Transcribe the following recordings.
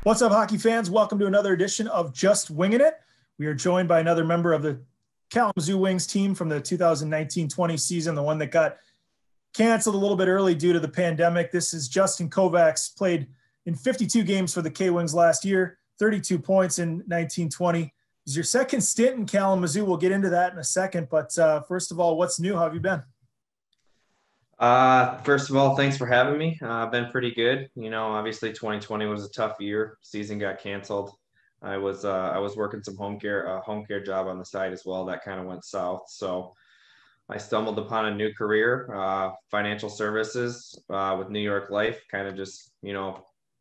What's up, hockey fans? Welcome to another edition of Just Winging It. We are joined by another member of the Kalamazoo Wings team from the 2019-20 season, the one that got canceled a little bit early due to the pandemic. This is Justin Kovacs, played in 52 games for the K-Wings last year, 32 points in 19-20. Is your second stint in Kalamazoo. We'll get into that in a second, but first of all, what's new? How have you been? First of all, thanks for having me. I've been pretty good. Obviously 2020 was a tough year. Season got canceled. I was working some home care job on the side as well. That kind of went south. So I stumbled upon a new career, financial services, with New York Life. Kind of just,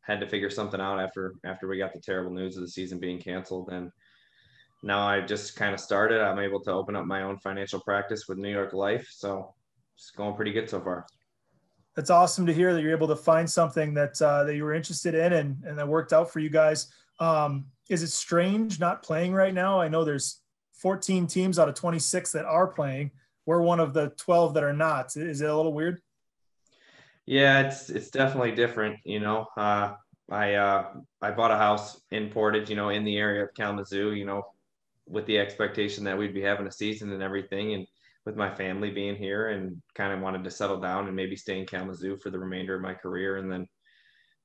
had to figure something out after we got the terrible news of the season being canceled. And now I just kind of started. I'm able to open up my own financial practice with New York Life. So it's going pretty good so far. That's awesome to hear that you're able to find something that you were interested in and that worked out for you guys. Is it strange not playing right now? I know there's 14 teams out of 26 that are playing. We're one of the 12 that are not. Is it a little weird? Yeah, it's definitely different. I bought a house in Portage, in the area of Kalamazoo, with the expectation that we'd be having a season and everything, and with my family being here, and kind of wanted to settle down and maybe stay in Kalamazoo for the remainder of my career. And then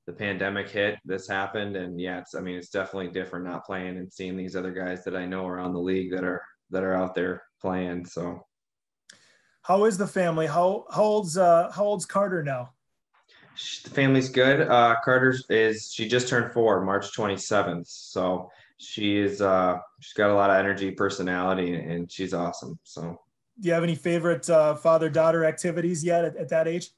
the pandemic hit, this happened, and yeah, it's definitely different not playing and seeing these other guys that I know around the league that are out there playing. So How is the family? How old's Carter now? the family's good. She just turned 4, March 27th. So she's got a lot of energy, personality, and she's awesome. So Do you have any favorite father-daughter activities yet at that age?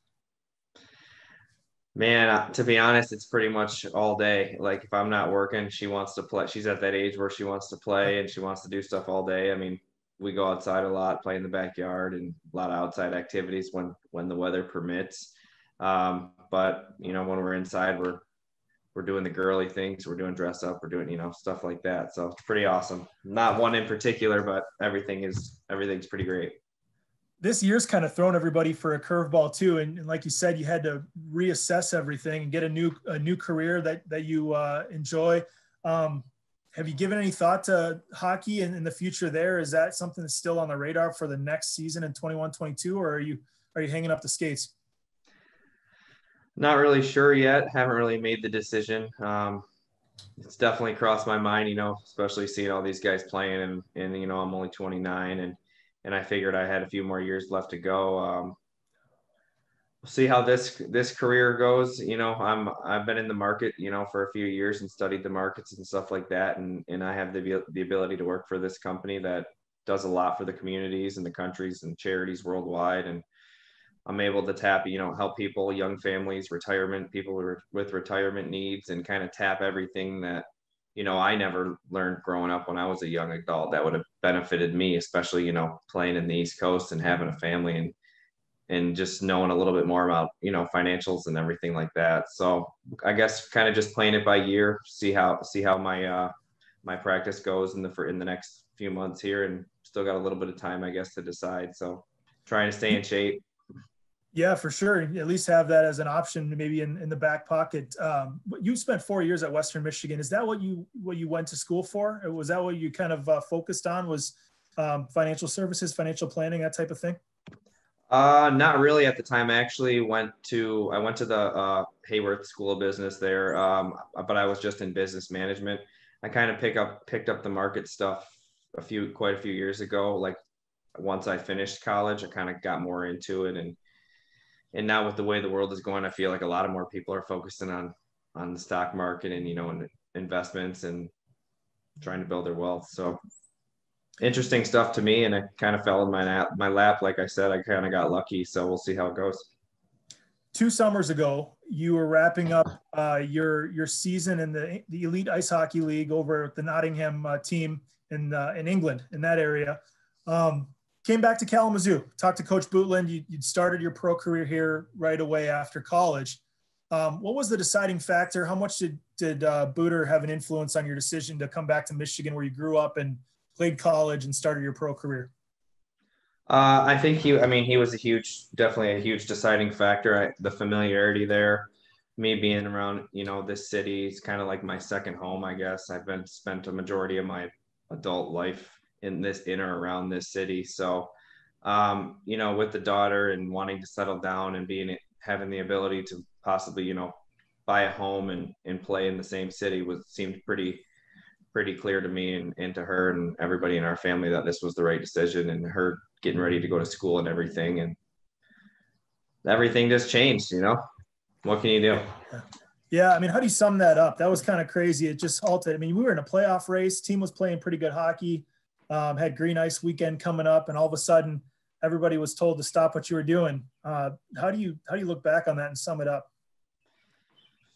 man, to be honest, it's pretty much all day. Like if I'm not working, she wants to play. She's at that age where she wants to play and she wants to do stuff all day. We go outside a lot, play in the backyard, and a lot of outside activities when the weather permits. But when we're inside, we're doing the girly things. We're doing dress up. We're doing stuff like that. So it's pretty awesome. Not one in particular, but everything's pretty great. This year's kind of thrown everybody for a curveball too. And like you said, you had to reassess everything and get a new career that you enjoy. Have you given any thought to hockey and in the future there? Is that something that's still on the radar for the next season in 21-22, or are you hanging up the skates? Not really sure yet. Haven't really made the decision. It's definitely crossed my mind, especially seeing all these guys playing, and I'm only 29, and I figured I had a few more years left to go. We'll see how this career goes. I've been in the market, for a few years and studied the markets and stuff like that, and I have the ability to work for this company that does a lot for the communities and the countries and charities worldwide. And I'm able to tap, help people, young families, retirement people with retirement needs, and kind of tap everything that, I never learned growing up when I was a young adult that would have benefited me, especially, playing in the East Coast and having a family, and just knowing a little bit more about, financials and everything like that. So I guess kind of just playing it by year, see how my practice goes in the next few months here, and still got a little bit of time, I guess, to decide. So trying to stay in shape. Yeah, for sure. At least have that as an option, maybe in the back pocket. But you spent 4 years at Western Michigan. Is that what you went to school for? Or was that what you kind of focused on? Was financial services, financial planning, that type of thing? Not really at the time. I went to the Hayworth School of Business there, but I was just in business management. I kind of picked up the market stuff quite a few years ago. Like once I finished college, I kind of got more into it, and now with the way the world is going, I feel like a lot of more people are focusing on the stock market and and investments and trying to build their wealth. So interesting stuff to me, and it kind of fell in my lap. Like I said, I kind of got lucky. So we'll see how it goes. 2 summers ago, you were wrapping up your season in the Elite Ice Hockey League over at the Nottingham team in England, in that area. Came back to Kalamazoo, talked to Coach Bootland. You'd started your pro career here right away after college. What was the deciding factor? How much did Booter have an influence on your decision to come back to Michigan, where you grew up and played college and started your pro career? I think he was definitely a huge deciding factor. The familiarity there, me being around, this city is kind of like my second home, I guess. I've spent a majority of my adult life in or around this city. So, with the daughter and wanting to settle down and having the ability to possibly, buy a home and play in the same city seemed pretty clear to me and to her and everybody in our family that this was the right decision, and her getting ready to go to school and everything. And everything just changed, what can you do? Yeah. I mean, how do you sum that up? That was kind of crazy. It just halted. I mean, we were in a playoff race. Team was playing pretty good hockey, had green ice weekend coming up, and all of a sudden everybody was told to stop what you were doing. How do you look back on that and sum it up?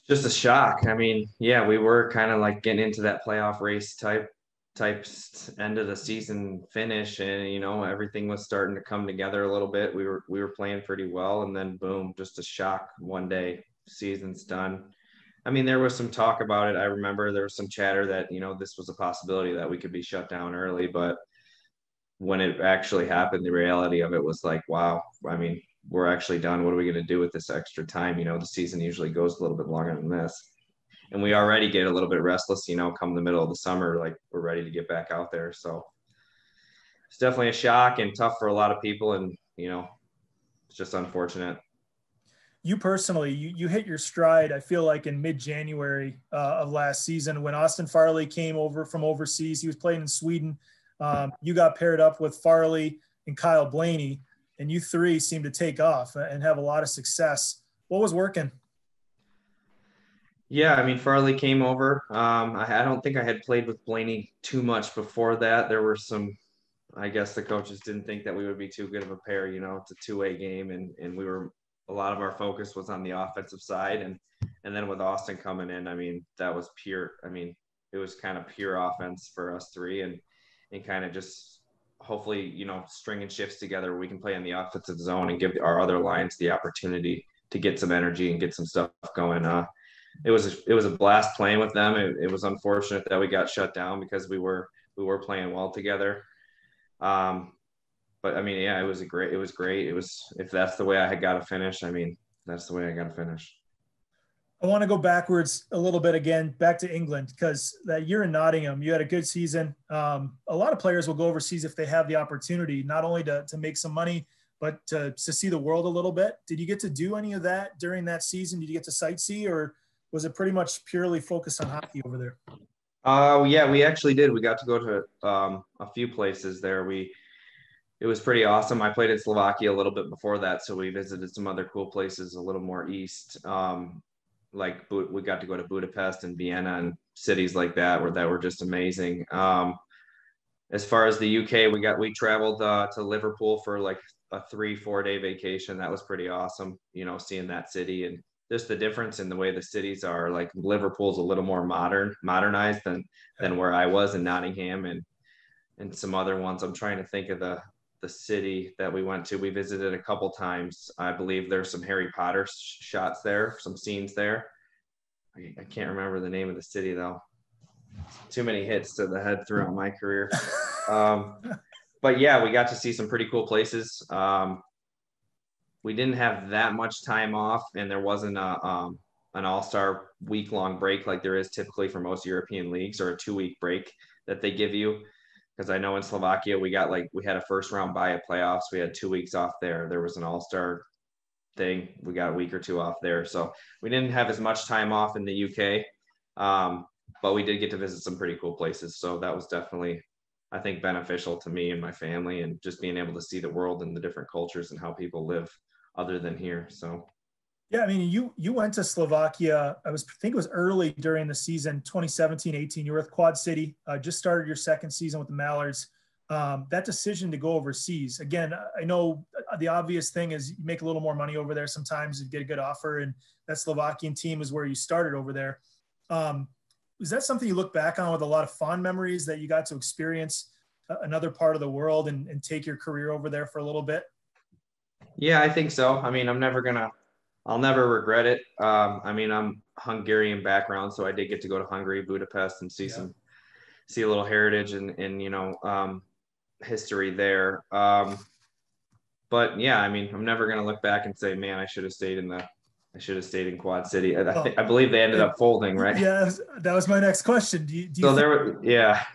Just a shock. I mean, yeah, we were kind of like getting into that playoff race type end of the season finish, and everything was starting to come together a little bit. We were playing pretty well, and then boom, just a shock one day. Season's done. I mean, there was some talk about it. I remember there was some chatter that this was a possibility that we could be shut down early, but when it actually happened, the reality of it was like, wow. I mean, we're actually done. What are we going to do with this extra time? The season usually goes a little bit longer than this. And we already get a little bit restless, come the middle of the summer, like we're ready to get back out there. So it's definitely a shock and tough for a lot of people. And, it's just unfortunate. You personally, you hit your stride, I feel like, in mid-January of last season when Austin Farley came over from overseas. He was playing in Sweden. You got paired up with Farley and Kyle Blaney, and you three seemed to take off and have a lot of success. What was working? Yeah, I mean, Farley came over. I don't think I had played with Blaney too much before that. There were I guess the coaches didn't think that we would be too good of a pair. It's a two-way game, and a lot of our focus was on the offensive side. And then with Austin coming in, I mean, that was pure. I mean, it was kind of pure offense for us three, and kind of just hopefully, stringing shifts together where we can play in the offensive zone and give our other lines the opportunity to get some energy and get some stuff going. It was a blast playing with them. It was unfortunate that we got shut down because we were playing well together. But I mean, yeah, it was great. If that's the way I had got to finish, I mean, that's the way I got to finish. I want to go backwards a little bit again, back to England, because that year in Nottingham, you had a good season. A lot of players will go overseas if they have the opportunity, not only to make some money, but to see the world a little bit. Did you get to do any of that during that season? Did you get to sightsee, or was it pretty much purely focused on hockey over there? Yeah, we actually did. We got to go to a few places there. It was pretty awesome. I played in Slovakia a little bit before that, so we visited some other cool places a little more east. Like we got to go to Budapest and Vienna and cities like that were just amazing. As far as the UK, we traveled to Liverpool for like a 3-4 day vacation. That was pretty awesome, seeing that city and just the difference in the way the cities are. Like Liverpool's a little more modernized than where I was in Nottingham and some other ones. I'm trying to think of the city that we went to. We visited a couple times. I believe there's some Harry Potter shots there, some scenes there. I can't remember the name of the city though. Too many hits to the head throughout my career. But yeah, we got to see some pretty cool places. We didn't have that much time off, and there wasn't an all-star week-long break like there is typically for most European leagues, or a 2-week break that they give you. Because I know in Slovakia, we had a first round bye at playoffs. We had 2 weeks off there. There was an all-star thing. We got a week or two off there. So we didn't have as much time off in the UK. But we did get to visit some pretty cool places. So that was definitely, I think, beneficial to me and my family, and just being able to see the world and the different cultures and how people live other than here. So yeah, I mean, you went to Slovakia. I think it was early during the season, 2017-18. You were with Quad City, just started your second season with the Mallards. That decision to go overseas, again, I know the obvious thing is you make a little more money over there sometimes, you get a good offer, and that Slovakian team is where you started over there. Is that something you look back on with a lot of fond memories, that you got to experience another part of the world and take your career over there for a little bit? Yeah, I think so. I mean, I'll never regret it. I mean, I'm Hungarian background, so I did get to go to Hungary, Budapest, and see a little heritage and history there. But yeah, I mean, I'm never gonna look back and say, man, I should have stayed in I should have stayed in Quad City. Oh, I believe they ended up folding, right? yeah, that was my next question. Do you So think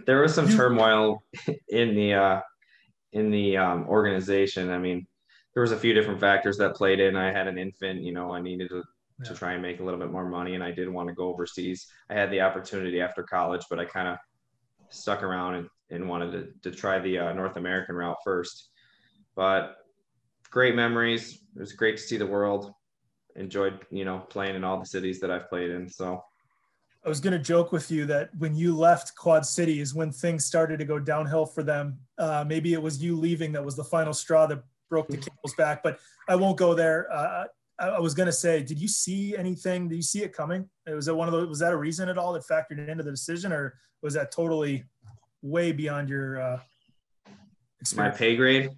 there was some you? turmoil in the organization. I mean, there was a few different factors that played in. I had an infant, I needed to Yeah. try and make a little bit more money, and I did want to go overseas. I had the opportunity after college, but I kind of stuck around and wanted to try the North American route first. But great memories. It was great to see the world. Enjoyed, playing in all the cities that I've played in. So I was going to joke with you that when you left Quad City is when things started to go downhill for them. Maybe it was you leaving that was the final straw that broke the camel's back, but I won't go there. I was going to say, did you see anything? Did you see it coming? Was that a reason at all that factored into the decision, or was that totally way beyond your my experience? pay grade.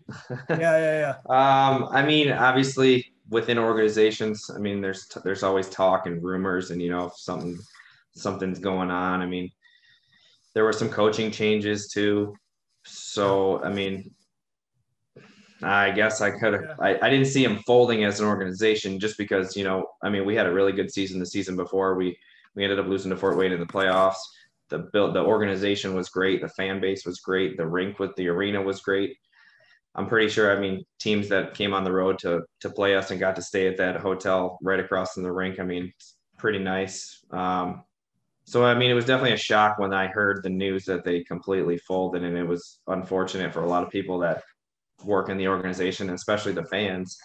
Yeah. I mean, obviously within organizations, I mean, there's always talk and rumors, and if something's going on. I mean, there were some coaching changes too. So, I mean, I guess I could have. Yeah. I didn't see him folding as an organization just because I mean, we had a really good season the season before. We ended up losing to Fort Wayne in the playoffs. The organization was great. The fan base was great. The arena was great. I'm pretty sure. I mean, teams that came on the road to play us and got to stay at that hotel right across from the rink. I mean, it's pretty nice. So I mean, it was definitely a shock when I heard the news that they completely folded, and it was unfortunate for a lot of people that work in the organization, especially the fans,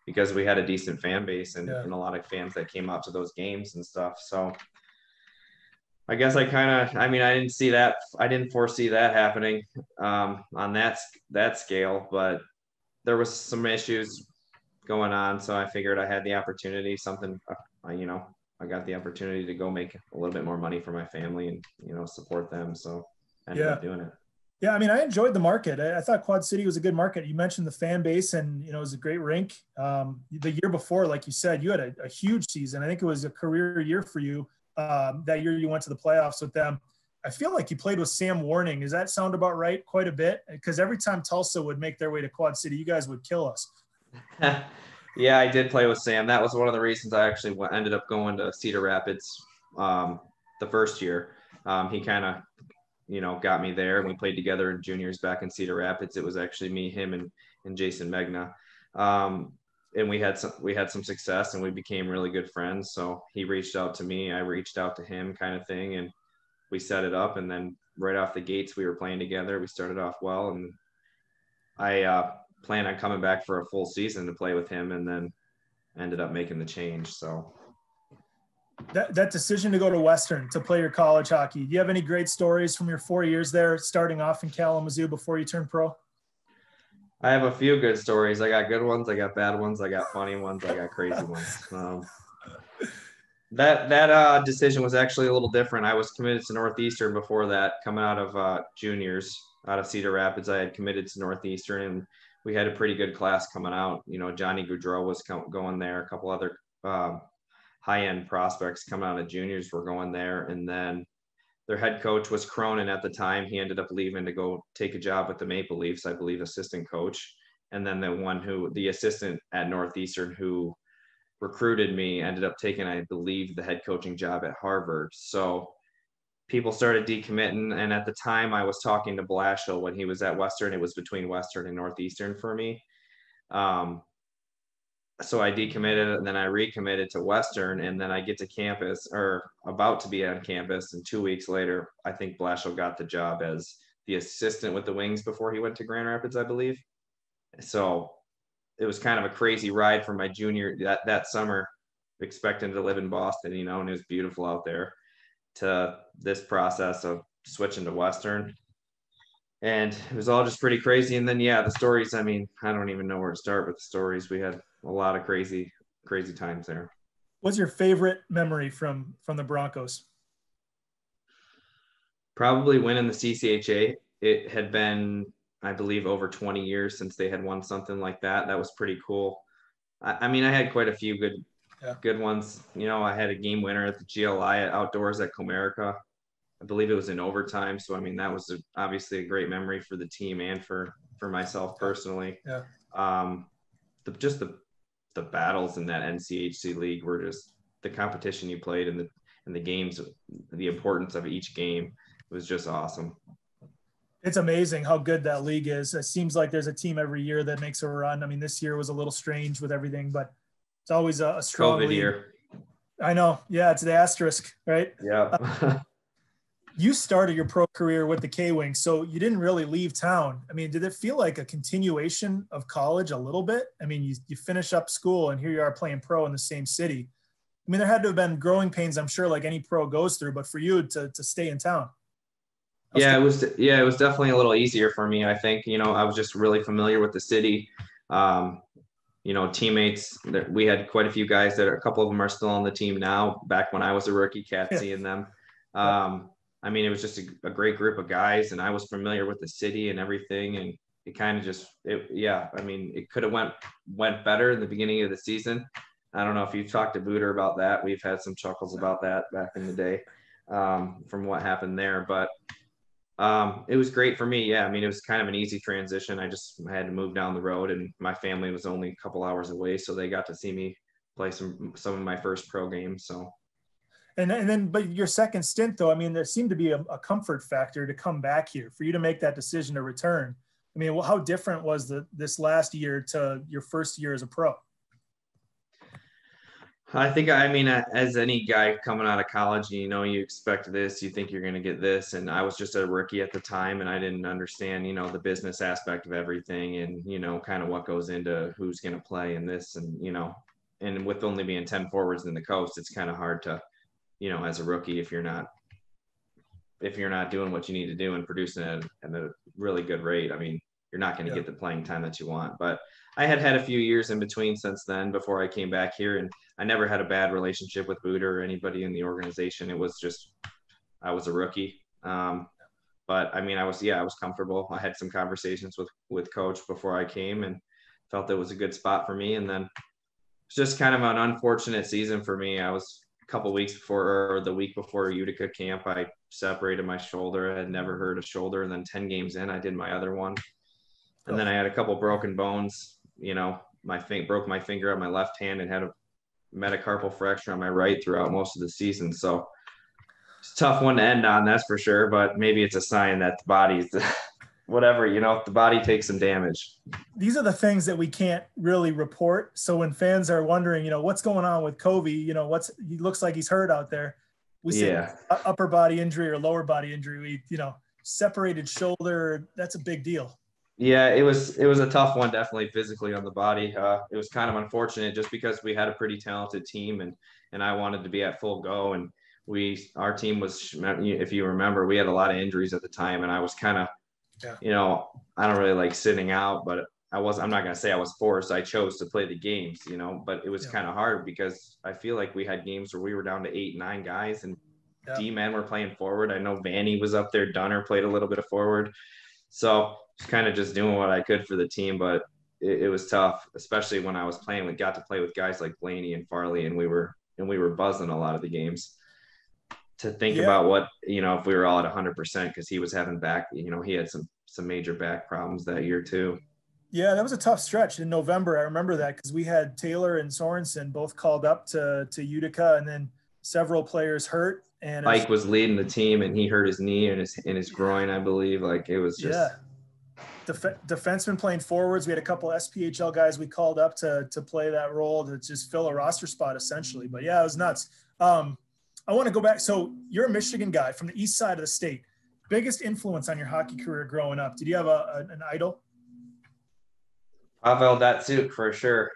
because we had a decent fan base and a lot of fans that came out to those games and stuff. So I guess I mean, I didn't see that. I didn't foresee that happening on that scale, but there was some issues going on. So I figured I had the opportunity, I got the opportunity to go make a little bit more money for my family and, support them. So I ended up doing it. Yeah, I mean, I enjoyed the market. I thought Quad City was a good market. You mentioned the fan base, and it was a great rink. The year before, like you said, you had a huge season. I think it was a career year for you. That year you went to the playoffs with them. I feel like you played with Sam Warning. Does that sound about right? Quite a bit, because every time Tulsa would make their way to Quad City, you guys would kill us. Yeah, I did play with Sam. That was one of the reasons I actually ended up going to Cedar Rapids the first year. He kind of got me there, and we played together in juniors back in Cedar Rapids. It was actually me, him, and Jason Megna. And we had some success, and we became really good friends. So he reached out to me, I reached out to him, kind of thing, and we set it up. And then right off the gates, we were playing together. We started off well, and I planned on coming back for a full season to play with him, and then ended up making the change. So that decision to go to Western to play your college hockey, do you have any great stories from your 4 years there, starting off in Kalamazoo before you turned pro? I have a few good stories. I got good ones, I got bad ones, I got funny ones, I got crazy ones. That decision was actually a little different. I was committed to Northeastern before that. Coming out of juniors out of Cedar Rapids, I had committed to Northeastern, and we had a pretty good class coming out. Johnny Goudreau was going there. A couple other high-end prospects coming out of juniors were going there, and then their head coach was Cronin at the time. He ended up leaving to go take a job with the Maple Leafs, I believe, assistant coach. And then the assistant at Northeastern who recruited me ended up taking, I believe, the head coaching job at Harvard. So people started decommitting. And at the time I was talking to Blashill when he was at Western. It was between Western and Northeastern for me. So I decommitted, and then I recommitted to Western, and then I get to campus, or about to be on campus, and 2 weeks later, I think Blashill got the job as the assistant with the Wings before he went to Grand Rapids, I believe. So it was kind of a crazy ride from my junior that summer, expecting to live in Boston, and it was beautiful out there, to this process of switching to Western. And it was all just pretty crazy. And then, the stories, I mean, I don't even know where to start with the stories. We had a lot of crazy times there. What's your favorite memory from the Broncos? Probably winning the CCHA. It had been, I believe, over 20 years since they had won something like that. That was pretty cool. I mean, I had quite a few good ones. I had a game winner at the GLI outdoors at Comerica. I believe it was in overtime. So, I mean, that was obviously a great memory for the team and for myself personally. Yeah. The the battles in that NCHC league were just the competition you played and the games, the importance of each game was just awesome. It's amazing how good that league is. It seems like there's a team every year that makes a run. I mean, this year was a little strange with everything, but it's always a strong COVID league. year. I know. Yeah, it's the asterisk, right? Yeah. You started your pro career with the K-Wings, so you didn't really leave town. I mean, did it feel like a continuation of college a little bit? I mean, you finish up school and here you are playing pro in the same city. I mean, there had to have been growing pains, I'm sure, like any pro goes through, but for you to stay in town. Yeah, it was definitely a little easier for me. I think, I was just really familiar with the city. Teammates that we had quite a few guys that a couple of them are still on the team now. Back when I was a rookie, seeing them. I mean, it was just a great group of guys, and I was familiar with the city and everything. And it kind of just, I mean, it could have went better in the beginning of the season. I don't know if you've talked to Booter about that. We've had some chuckles about that back in the day from what happened there. But it was great for me. Yeah. I mean, it was kind of an easy transition. I had to move down the road, and my family was only a couple hours away. So they got to see me play some of my first pro games. So. And then, but your second stint though, I mean, there seemed to be a comfort factor to come back here for you to make that decision to return. I mean, how different was this last year to your first year as a pro? I think, I mean, as any guy coming out of college, you expect this, you think you're going to get this. And I was just a rookie at the time, and I didn't understand, the business aspect of everything and, kind of what goes into who's going to play in this. And, and with only being 10 forwards in the coast, it's kind of hard to, as a rookie, if you're not doing what you need to do and producing at a really good rate, I mean, you're not going to get the playing time that you want. But I had a few years in between since then before I came back here, and I never had a bad relationship with Booter or anybody in the organization. It was just, I was a rookie. But I mean, I was comfortable. I had some conversations with coach before I came and felt it was a good spot for me. And then it's just kind of an unfortunate season for me. I was a couple weeks before, or the week before Utica camp, I separated my shoulder. I had never hurt a shoulder. And then 10 games in, I did my other one. And then I had a couple broken bones, broke my finger on my left hand and had a metacarpal fracture on my right throughout most of the season. So it's a tough one to end on, that's for sure. But maybe it's a sign that the body's whatever, the body takes some damage. These are the things that we can't really report. So when fans are wondering, what's going on with Covey, he looks like he's hurt out there. We say upper body injury or lower body injury, separated shoulder, that's a big deal. Yeah, it was a tough one, definitely physically on the body. It was kind of unfortunate just because we had a pretty talented team and I wanted to be at full go. And our team was, if you remember, we had a lot of injuries at the time, and I was kind of, I don't really like sitting out, but I'm not going to say I was forced. I chose to play the games, but it was kind of hard because I feel like we had games where we were down to 8, 9 guys, and D-men were playing forward. I know Vanny was up there. Dunner played a little bit of forward. So kind of just doing what I could for the team, but it was tough, especially when I was got to play with guys like Blaney and Farley, and we were buzzing a lot of the games. To think about what, if we were all at 100%, because he was having back, he had some major back problems that year too. Yeah, that was a tough stretch in November. I remember that because we had Taylor and Sorensen both called up to Utica, and then several players hurt. And Mike was leading the team, and he hurt his knee and his groin, I believe. Like, it was just defensemen playing forwards. We had a couple SPHL guys we called up to play that role to just fill a roster spot essentially. But yeah, it was nuts. I want to go back. So you're a Michigan guy from the east side of the state. Biggest influence on your hockey career growing up? Did you have an idol? Pavel Datsyuk, for sure.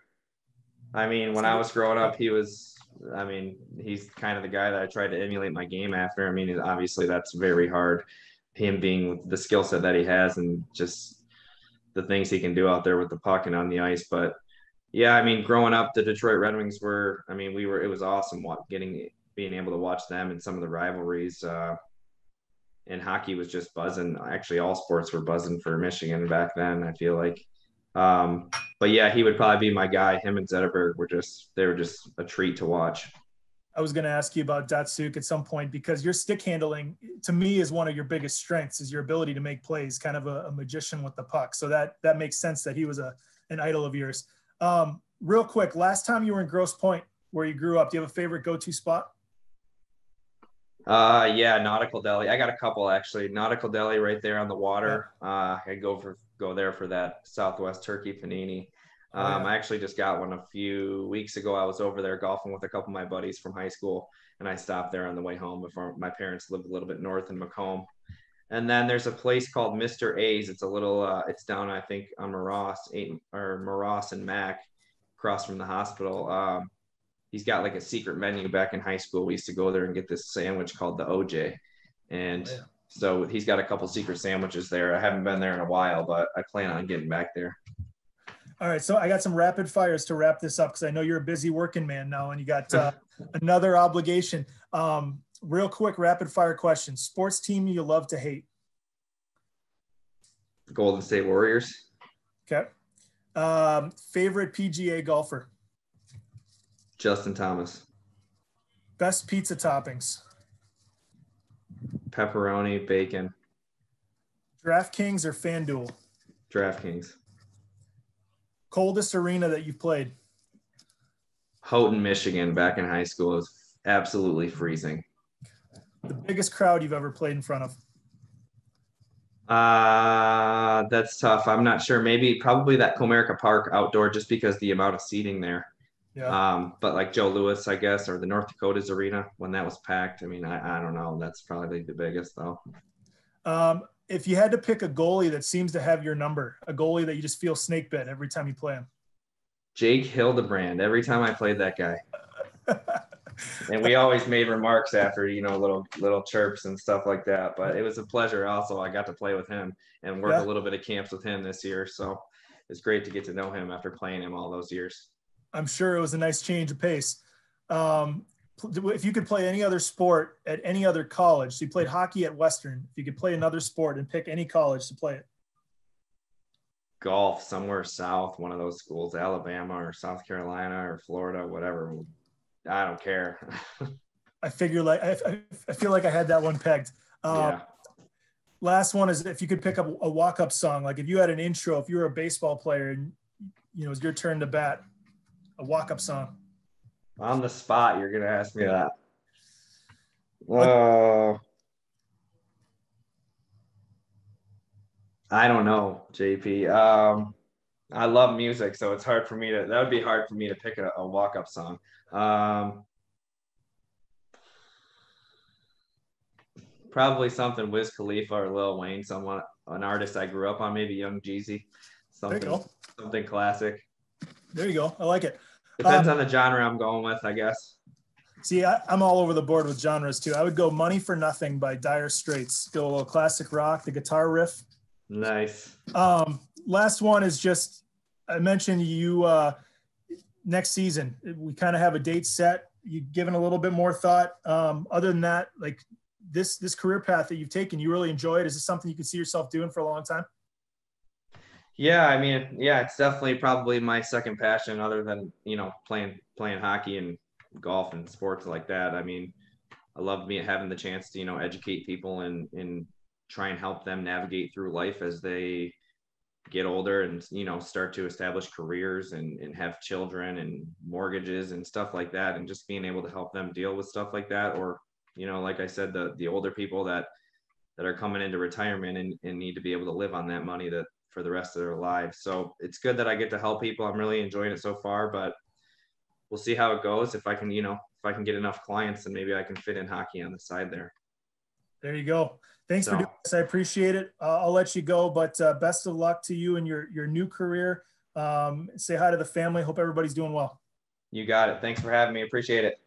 I mean, when I was growing up, he's kind of the guy that I tried to emulate my game after. I mean, obviously that's very hard. Him being the skill set that he has and just the things he can do out there with the puck and on the ice. But yeah, I mean, growing up, the Detroit Red Wings it was awesome being able to watch them and some of the rivalries. And hockey was just buzzing. Actually, all sports were buzzing for Michigan back then, I feel like. But yeah, he would probably be my guy. Him and Zetterberg were just a treat to watch. I was going to ask you about Datsyuk at some point because your stick handling, to me, is one of your biggest strengths, is your ability to make plays, kind of a magician with the puck. So that makes sense that he was an idol of yours. Real quick, last time you were in Grosse Pointe, where you grew up, do you have a favorite go-to spot? Yeah, Nautical Deli. I got a couple actually. Nautical Deli right there on the Yeah. water. I go there for that Southwest turkey panini. Oh yeah. I actually just got one a few weeks ago. I was over there golfing with a couple of my buddies from high school, and I stopped there on the way home before my parents lived a little bit north in Macomb. And then there's a place called Mr. A's. It's a little, it's down, I think, on Morass and Mac, across from the hospital. He's got like a secret menu. Back in high school, we used to go there and get this sandwich called the OJ. And Oh, yeah. so he's got a couple secret sandwiches there. I haven't been there in a while, but I plan on getting back there. All right, so I got some rapid fires to wrap this up because I know you're a busy working man now, and you got another obligation. Real quick, rapid fire question: sports team you love to hate? Golden State Warriors. Okay. Favorite PGA golfer? Justin Thomas. Best pizza toppings? Pepperoni, bacon. DraftKings or FanDuel? DraftKings. Coldest arena that you've played? Houghton, Michigan, back in high school. It was absolutely freezing. The biggest crowd you've ever played in front of? That's tough. I'm not sure. Probably that Comerica Park outdoor, just because the amount of seating there. Yeah. But like Joe Louis, I guess, or the North Dakotas arena when that was packed. I mean, I don't know. That's probably the biggest though. If you had to pick a goalie that seems to have your number, a goalie that you just feel snake bit every time you play him? Jake Hildebrand. Every time I played that guy. And we always made remarks after, little chirps and stuff like that. But it was a pleasure. Also, I got to play with him and work a little bit of camps with him this year. So it's great to get to know him after playing him all those years. I'm sure it was a nice change of pace. If you could play any other sport at any other college, so you played hockey at Western, if you could play another sport and pick any college to play it? Golf somewhere south, one of those schools, Alabama or South Carolina or Florida, whatever. I don't care. I figure I feel like I had that one pegged. Yeah. Last one is if you could pick up a walk-up song, like if you had an intro, if you were a baseball player and it's your turn to bat, a walk-up song. On the spot, you're gonna ask me that. I don't know, JP. I love music, so it's hard for me to. That would be hard for me to pick a walk-up song. Probably something Wiz Khalifa or Lil Wayne, an artist I grew up on, maybe Young Jeezy, something classic. There you go. I like it. Depends on the genre I'm going with, I guess. See, I'm all over the board with genres too. I would go "Money for Nothing" by Dire Straits. Go a little classic rock, the guitar riff. Nice. Last one is just, I mentioned you next season. We kind of have a date set. You've given a little bit more thought. Other than that, like this career path that you've taken, you really enjoy it? Is this something you can see yourself doing for a long time? Yeah, I mean, yeah, it's definitely probably my second passion, other than playing hockey and golf and sports like that. I mean, I love having the chance to educate people and try and help them navigate through life as they get older and start to establish careers and have children and mortgages and stuff like that, and just being able to help them deal with stuff like that, or like I said, the older people that are coming into retirement and need to be able to live on that money for the rest of their lives. So it's good that I get to help people. I'm really enjoying it so far, but we'll see how it goes. If I can get enough clients, then maybe I can fit in hockey on the side there. There you go. Thanks for doing this. I appreciate it. I'll let you go, but best of luck to you and your new career. Say hi to the family. Hope everybody's doing well. You got it. Thanks for having me. Appreciate it.